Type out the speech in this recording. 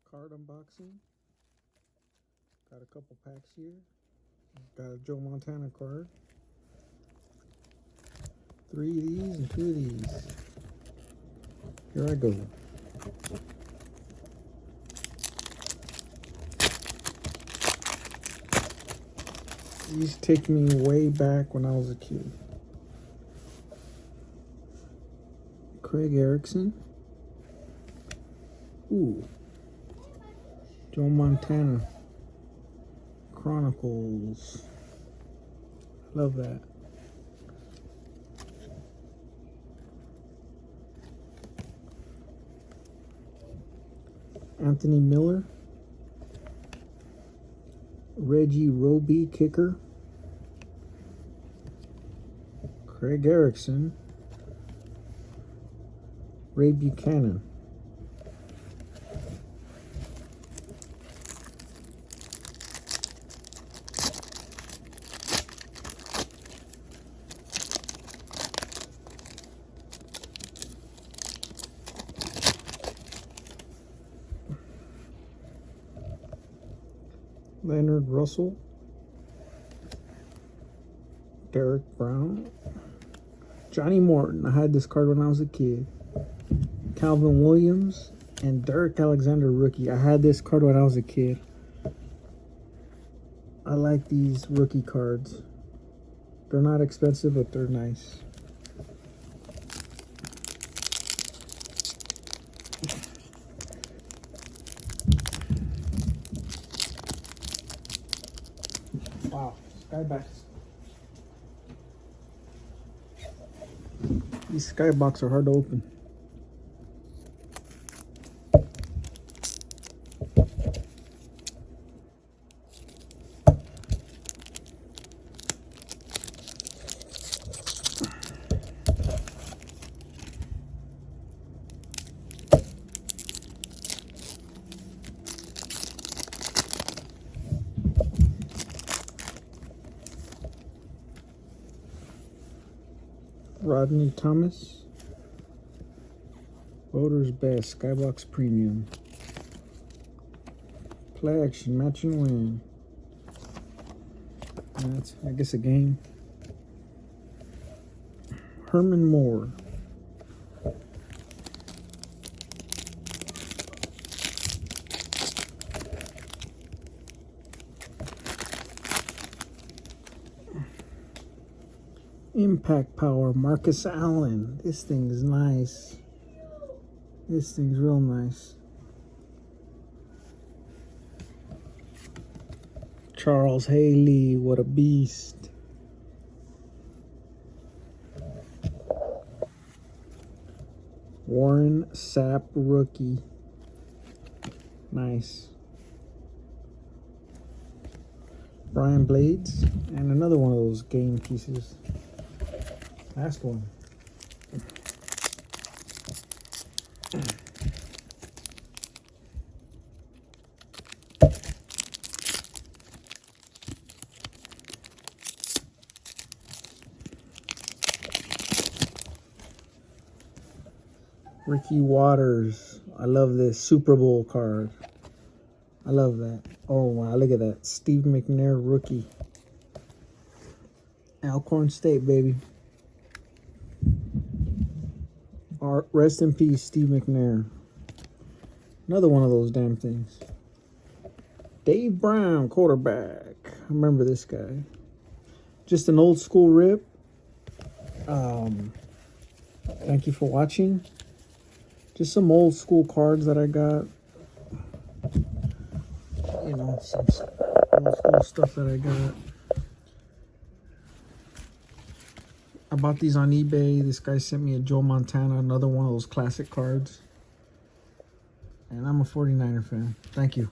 card unboxing. Got a couple packs here. Got a Joe Montana card. 3 of these and 2 of these. Here I go. These take me way back when I was a kid. Craig Erickson. Ooh. Joe Montana Chronicles. Love that. Anthony Miller. Reggie Roby, kicker. Craig Erickson. Ray Buchanan. Leonard Russell. Derek Brown. Johnny Morton. I had this card when I was a kid. Calvin Williams and Derek Alexander, rookie. I had this card when I was a kid. I like these rookie cards. They're not expensive, but they're nice. Wow, skybox. These skybox are hard to open. Rodney Thomas. Voters Best. Skybox Premium. Play action. Match and win. That's, I guess, a game. Herman Moore. Impact Power, Marcus Allen. This thing is nice. This thing's real nice. Charles Haley, what a beast. Warren Sapp, rookie. Nice. Brian Blades, and another one of those game pieces. Last one. Ricky Waters. I love this Super Bowl card. I love that. Oh wow, look at that. Steve McNair, rookie. Alcorn State, baby. Rest in peace, Steve McNair. Another one of those damn things. Dave Brown, quarterback. I remember this guy. Just an old school rip. Thank you for watching. Just some old school cards that I got. You know, some old school stuff that I got. I bought these on eBay. This guy sent me a Joe Montana, another one of those classic cards. And I'm a 49er fan. Thank you.